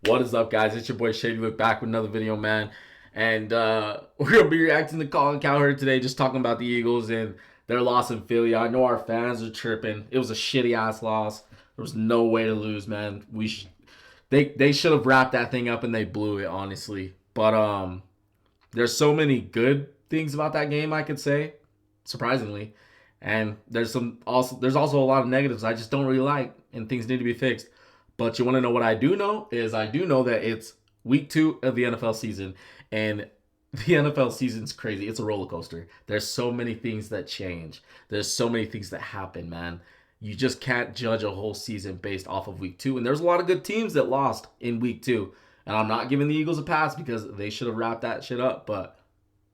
What is up, guys? It's your boy Shady Luke back with another video, man. And we're going to be reacting to Colin Cowherd today, just talking about the Eagles and their loss in Philly. I know our fans are tripping. It was a shitty-ass loss. There was no way to lose, man. They should have wrapped that thing up and they blew it, honestly. But there's so many good things about that game, I could say, surprisingly. And there's also a lot of negatives I just don't really like, and things need to be fixed. But you want to know what I do know is I do know that it's week 2 of the NFL season, and the NFL season's crazy. It's a roller coaster. There's so many things that change. There's so many things that happen, man. You just can't judge a whole season based off of week 2. And there's a lot of good teams that lost in week 2. And I'm not giving the Eagles a pass because they should have wrapped that shit up. But,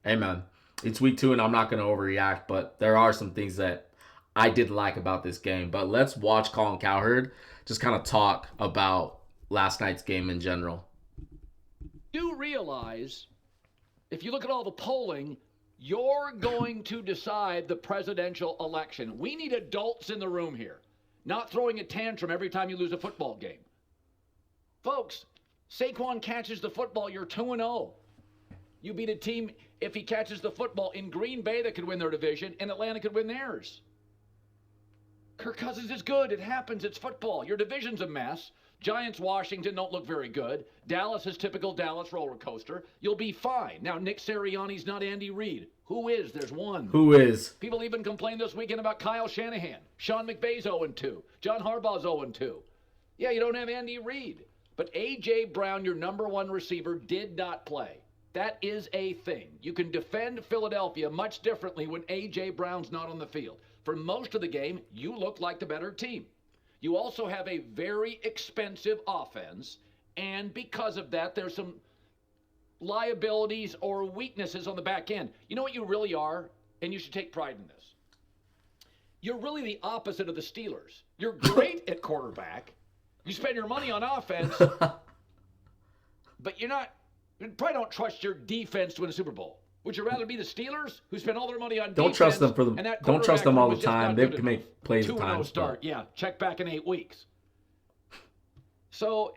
hey, man, it's week 2 and I'm not going to overreact. But there are some things that I did like about this game. But let's watch Colin Cowherd just kind of talk about last night's game in general. Do realize, if you look at all the polling, you're going to decide the presidential election. We need adults in the room here, not throwing a tantrum every time you lose a football game. Folks, Saquon catches the football, you're 2-0. You beat a team, if he catches the football, in Green Bay that could win their division, and Atlanta could win theirs. Kirk Cousins is good. It happens. It's football. Your division's a mess. Giants, Washington don't look very good. Dallas is typical Dallas roller coaster. You'll be fine. Now, Nick Sirianni's not Andy Reid. Who is? There's one. Who is? People even complained this weekend about Kyle Shanahan. Sean McVay's 0-2. John Harbaugh's 0-2. Yeah, you don't have Andy Reid. But A.J. Brown, your number one receiver, did not play. That is a thing. You can defend Philadelphia much differently when A.J. Brown's not on the field. For most of the game, you look like the better team. You also have a very expensive offense, and because of that, there's some liabilities or weaknesses on the back end. You know what you really are, and you should take pride in this. You're really the opposite of the Steelers. You're great at quarterback. You spend your money on offense, but you probably don't trust your defense to win a Super Bowl. Would you rather be the Steelers, who spend all their money on Don't defense? trust them don't trust them all the time. They can make plays at 2-0 times. start. Yeah, check back in 8 weeks. So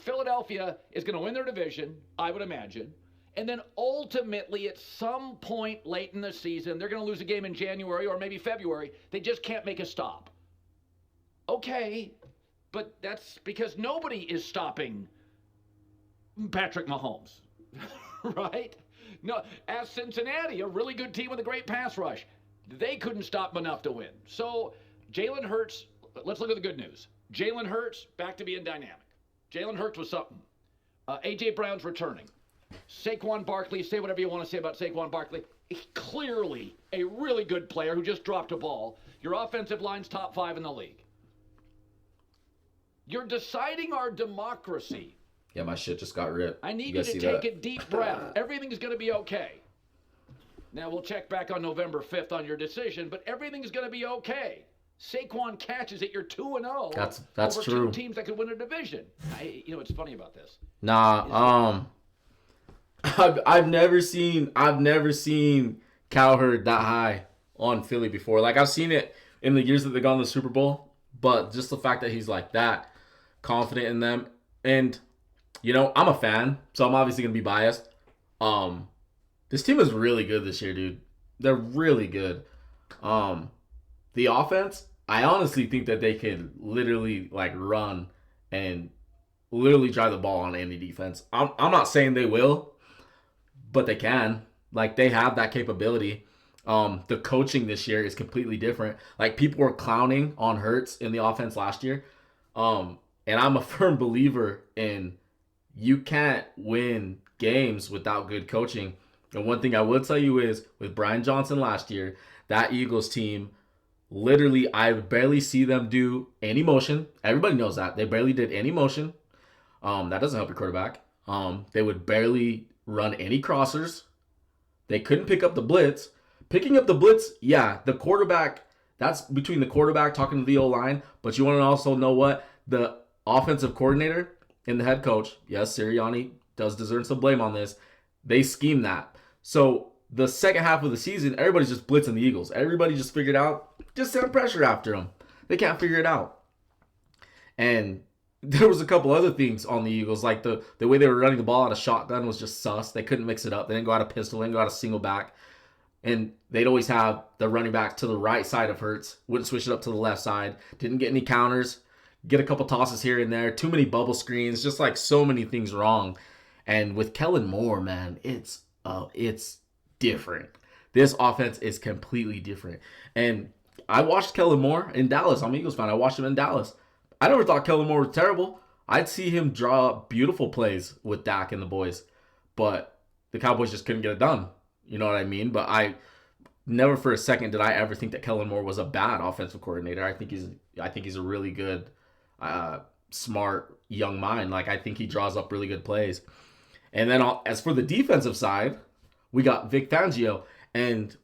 Philadelphia is going to win their division, I would imagine. And then ultimately, at some point late in the season, they're going to lose a game in January or maybe February. They just can't make a stop. Okay, but that's because nobody is stopping Patrick Mahomes, right? No, as Cincinnati, a really good team with a great pass rush, they couldn't stop them enough to win. So Jalen Hurts, let's look at the good news. Jalen Hurts back to being dynamic. Jalen Hurts was something. A.J. Brown's returning. Saquon Barkley, say whatever you want to say about Saquon Barkley. He's clearly a really good player who just dropped a ball. Your offensive line's top 5 in the league. You're deciding our democracy. Yeah, my shit just got ripped. I need you to take a deep breath. Everything's going to be okay. Now, we'll check back on November 5th on your decision, but everything's going to be okay. Saquon catches it. You're 2-0. That's over true. 2 teams that could win a division. You know what's funny about this? Nah, I've never seen Cowherd that high on Philly before. Like, I've seen it in the years that they got in the Super Bowl, but just the fact that he's like that confident in them. And you know, I'm a fan, so I'm obviously going to be biased. This team is really good this year, dude. They're really good. The offense, I honestly think that they could literally, like, run and literally drive the ball on any defense. I'm not saying they will, but they can. Like, they have that capability. The coaching this year is completely different. Like, people were clowning on Hurts in the offense last year. And I'm a firm believer in you can't win games without good coaching. And one thing I will tell you is, with Brian Johnson last year, that Eagles team, literally, I barely see them do any motion. Everybody knows that. They barely did any motion. That doesn't help your quarterback. They would barely run any crossers. They couldn't pick up the blitz. Picking up the blitz, yeah, the quarterback, that's between the quarterback talking to the O-line. But you want to also know what? The offensive coordinator and the head coach, yes, Sirianni does deserve some blame on this. They schemed that. So the second half of the season, everybody's just blitzing the Eagles. Everybody just figured out, just send pressure after them. They can't figure it out. And there was a couple other things on the Eagles, like the way they were running the ball out of shotgun was just sus. They couldn't mix it up. They didn't go out of pistol, they didn't go out of single back. And they'd always have the running back to the right side of Hurts, wouldn't switch it up to the left side, didn't get any counters, get a couple tosses here and there, too many bubble screens, just like so many things wrong. And with Kellen Moore, man, it's different. This offense is completely different. And I watched Kellen Moore in Dallas. I'm an Eagles fan. I watched him in Dallas. I never thought Kellen Moore was terrible. I'd see him draw beautiful plays with Dak and the boys, but the Cowboys just couldn't get it done. You know what I mean? But I never for a second did I ever think that Kellen Moore was a bad offensive coordinator. I think he's a really good, smart young mind. Like, I think he draws up really good plays. And then as for the defensive side, we got Vic Fangio. And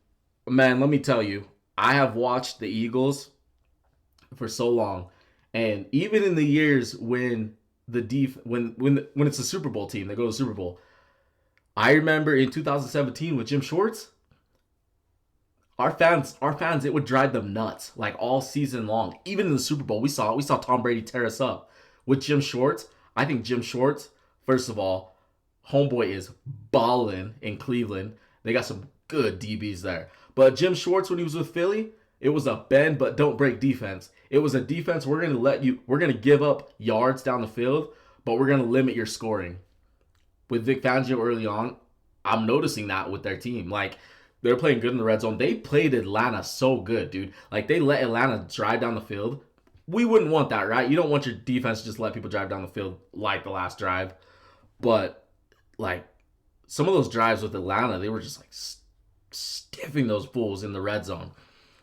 man, let me tell you, I have watched the Eagles for so long, and even in the years when when it's a Super Bowl team, they go to the Super Bowl. I remember in 2017 with Jim Schwartz, our fans, it would drive them nuts like all season long. Even in the Super Bowl, we saw Tom Brady tear us up with Jim Schwartz. I think Jim Schwartz, first of all, homeboy is balling in Cleveland. They got some good DBs there. But Jim Schwartz, when he was with Philly, it was a bend but don't break defense. It was a defense, we're going to give up yards down the field, but we're going to limit your scoring. With Vic Fangio early on, I'm noticing that with their team. Like, they're playing good in the red zone. They played Atlanta so good, dude. Like, they let Atlanta drive down the field. We wouldn't want that, right? You don't want your defense to just let people drive down the field like the last drive. But, like, some of those drives with Atlanta, they were just, like, stiffing those fools in the red zone.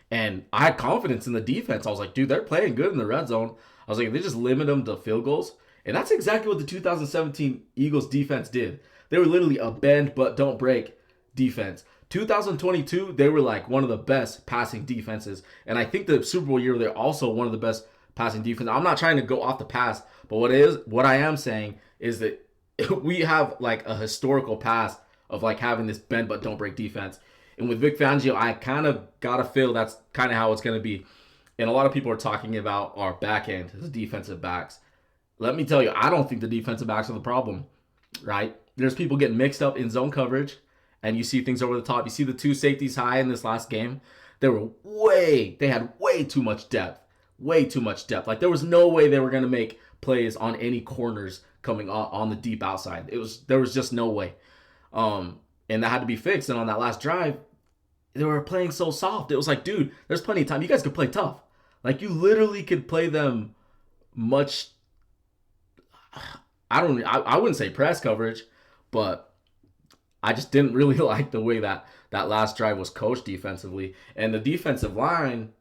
And I had confidence in the defense. I was like, dude, they're playing good in the red zone. I was like, if they just limit them to field goals. And that's exactly what the 2017 Eagles defense did. They were literally a bend but don't break defense. 2022, they were like one of the best passing defenses. And I think the Super Bowl year, they're also one of the best passing defense. I'm not trying to go off the past, but what I am saying is that we have like a historical past of like having this bend but don't break defense. And with Vic Fangio, I kind of got to feel that's kind of how it's going to be. And a lot of people are talking about our back end, the defensive backs. Let me tell you, I don't think the defensive backs are the problem, right? There's people getting mixed up in zone coverage, and you see things over the top. You see the two safeties high in this last game. They had way too much depth. Way too much depth. Like, there was no way they were going to make plays on any corners coming on the deep outside. There was just no way. And that had to be fixed. And on that last drive, they were playing so soft. It was like, dude, there's plenty of time. You guys could play tough. Like, you literally could play them much. I wouldn't say press coverage, but I just didn't really like the way that last drive was coached defensively. And the defensive line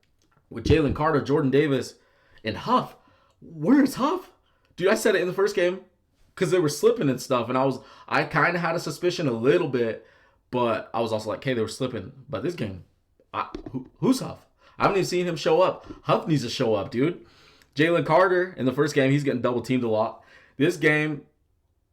with Jalen Carter, Jordan Davis, and Huff. Where's Huff? Dude, I said it in the first game because they were slipping and stuff. And I kind of had a suspicion a little bit, but I was also like, hey, they were slipping. But this game, who's Huff? I haven't even seen him show up. Huff needs to show up, dude. Jalen Carter, in the first game, he's getting double teamed a lot. This game,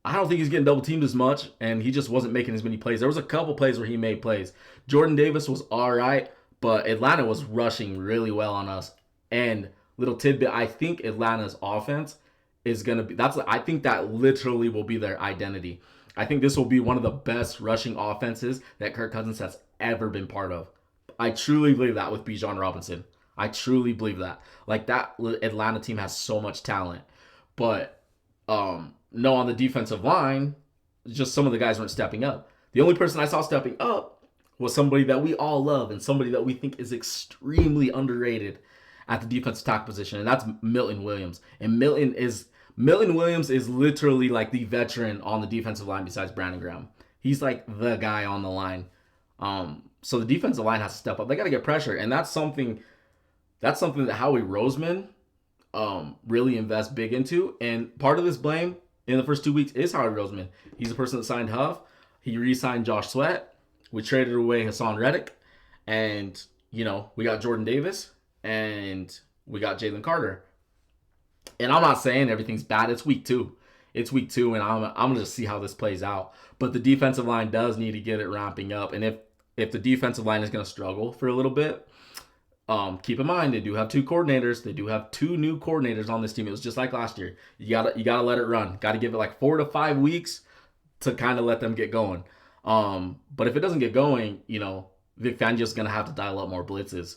I don't think he's getting double teamed as much, and he just wasn't making as many plays. There was a couple plays where he made plays. Jordan Davis was all right, but Atlanta was rushing really well on us. And little tidbit, I think Atlanta's offense is going to be, I think that literally will be their identity. I think this will be one of the best rushing offenses that Kirk Cousins has ever been part of. I truly believe that with Bijan Robinson. I truly believe that. Like, that Atlanta team has so much talent. But no, on the defensive line, just some of the guys weren't stepping up. The only person I saw stepping up was somebody that we all love and somebody that we think is extremely underrated at the defensive tackle position, and that's Milton Williams. And Milton Williams is literally like the veteran on the defensive line besides Brandon Graham. He's like the guy on the line. So the defensive line has to step up. They got to get pressure, and that's something that Howie Roseman really invest big into. And part of this blame in the first 2 weeks is Howie Roseman. He's the person that signed Huff. He re-signed Josh Sweat. We traded away Hassan Reddick. And, we got Jordan Davis. And we got Jalen Carter. And I'm not saying everything's bad. It's week 2. And I'm going to see how this plays out. But the defensive line does need to get it ramping up. And if the defensive line is going to struggle for a little bit, Keep in mind they do have two coordinators. They do have two new coordinators on this team. It was just like last year. You gotta let it run. Got to give it like 4 to 5 weeks to kind of let them get going. But if it doesn't get going, Vic Fangio's gonna have to dial up more blitzes.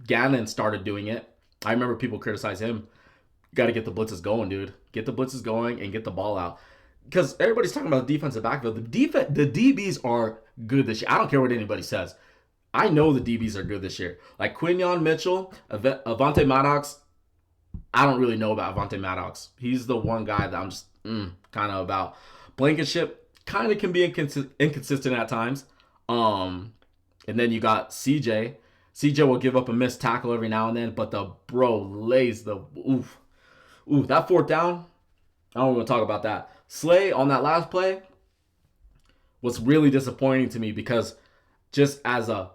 Gannon started doing it. I remember people criticize him. Got to get the blitzes going, dude. Get the blitzes going and get the ball out. Because everybody's talking about the defensive backfield. The DBs are good this year. I don't care what anybody says. I know the DBs are good this year. Like Quinyon Mitchell, Avonte Maddox. I don't really know about Avonte Maddox. He's the one guy that I'm just kind of about. Blankenship kind of can be inconsistent at times. And then you got CJ. CJ will give up a missed tackle every now and then, but the bro lays the oof. Ooh, that fourth down, I don't want to talk about that. Slay on that last play was really disappointing to me because just as a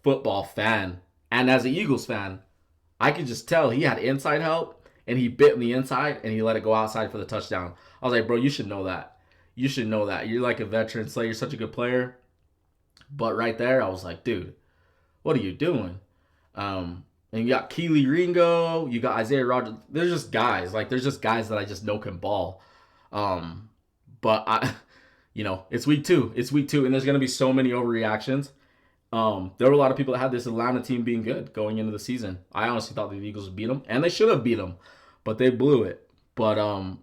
football fan and as an Eagles fan, I could just tell he had inside help and he bit in the inside and he let it go outside for the touchdown. I was like, bro, you should know that. You should know that. You're like a veteran, Slay. You're such a good player. But right there, I was like, dude, what are you doing? And you got Keely Ringo, you got Isaiah Rodgers. There's just guys. There's just guys that I just know can ball. But it's week 2. It's week 2, and there's going to be so many overreactions. There were a lot of people that had this Atlanta team being good going into the season. I honestly thought the Eagles would beat them, and they should have beat them, but they blew it. But,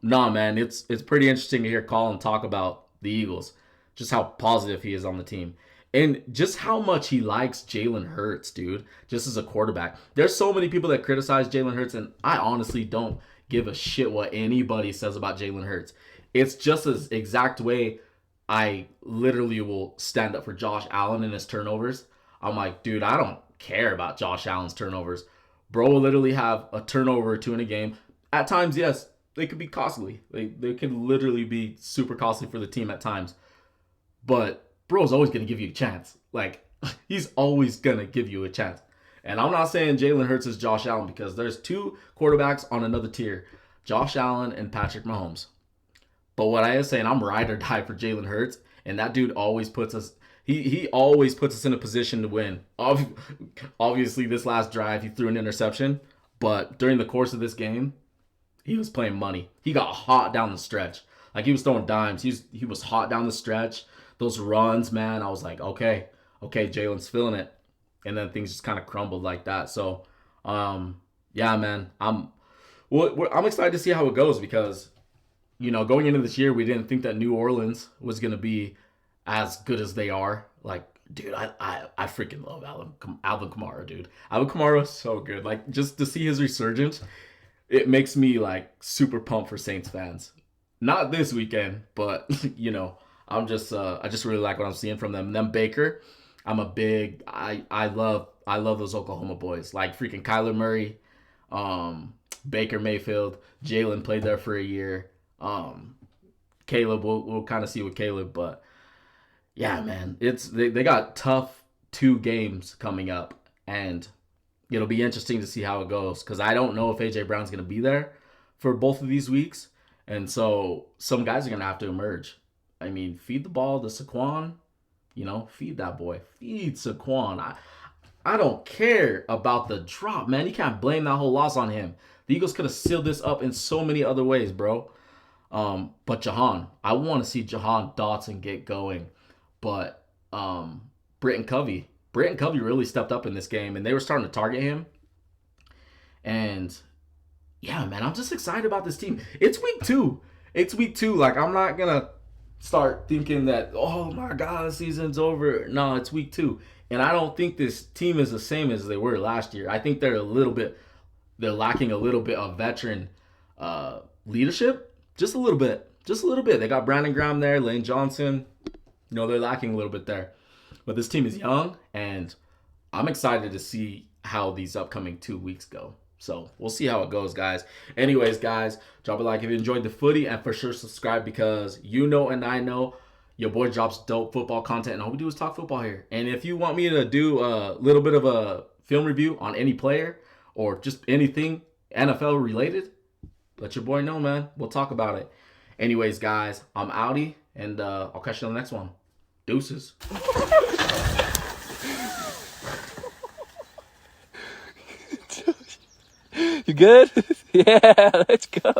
nah, man, it's pretty interesting to hear Colin talk about the Eagles, just how positive he is on the team. And just how much he likes Jalen Hurts, dude, just as a quarterback. There's so many people that criticize Jalen Hurts, and I honestly don't give a shit what anybody says about Jalen Hurts. It's just as exact way I literally will stand up for Josh Allen and his turnovers. I'm like, dude, I don't care about Josh Allen's turnovers. Bro will literally have a turnover or two in a game. At times, yes, they could be costly. They could literally be super costly for the team at times. But bro's always going to give you a chance. He's always going to give you a chance. And I'm not saying Jalen Hurts is Josh Allen because there's two quarterbacks on another tier, Josh Allen and Patrick Mahomes. But what I am saying, I'm ride or die for Jalen Hurts, and that dude always puts us, he always puts us in a position to win. Obviously, this last drive, he threw an interception, but during the course of this game, he was playing money. He got hot down the stretch. He was throwing dimes. He was hot down the stretch. Those runs, man, I was like, okay, Jalen's feeling it. And then things just kind of crumbled like that. So, yeah, man, I'm excited to see how it goes because, going into this year, we didn't think that New Orleans was going to be as good as they are. Dude, I freaking love Alvin Kamara, dude. Alvin Kamara is so good. Just to see his resurgence, it makes me, super pumped for Saints fans. Not this weekend, but, I just really like what I'm seeing from them. And then Baker, I love those Oklahoma boys. Freaking Kyler Murray, Baker Mayfield, Jalen played there for a year. Caleb, we'll kind of see with Caleb, but yeah, man, they got tough 2 games coming up, and it'll be interesting to see how it goes because I don't know if AJ Brown's gonna be there for both of these weeks, and so some guys are gonna have to emerge. I mean, feed the ball to Saquon. Feed that boy. Feed Saquon. I don't care about the drop, man. You can't blame that whole loss on him. The Eagles could have sealed this up in so many other ways, bro. But Jahan, I want to see Jahan Dotson get going. But Britton Covey really stepped up in this game, and they were starting to target him. And yeah, man, I'm just excited about this team. It's week 2. I'm not gonna start thinking that, oh my God, the season's over. No, it's week 2. And I don't think this team is the same as they were last year. I think they're lacking a little bit of veteran leadership. Just a little bit. They got Brandon Graham there, Lane Johnson. They're lacking a little bit there. But this team is young, and I'm excited to see how these upcoming 2 weeks go. So we'll see how it goes, guys. Anyways, guys, drop a like if you enjoyed the footy, and for sure subscribe because and I know your boy drops dope football content, and all we do is talk football here. And if you want me to do a little bit of a film review on any player or just anything NFL related, let your boy know, man. We'll talk about it. Anyways, guys, I'm outie, and I'll catch you on the next one. Deuces. good? Yeah, let's go.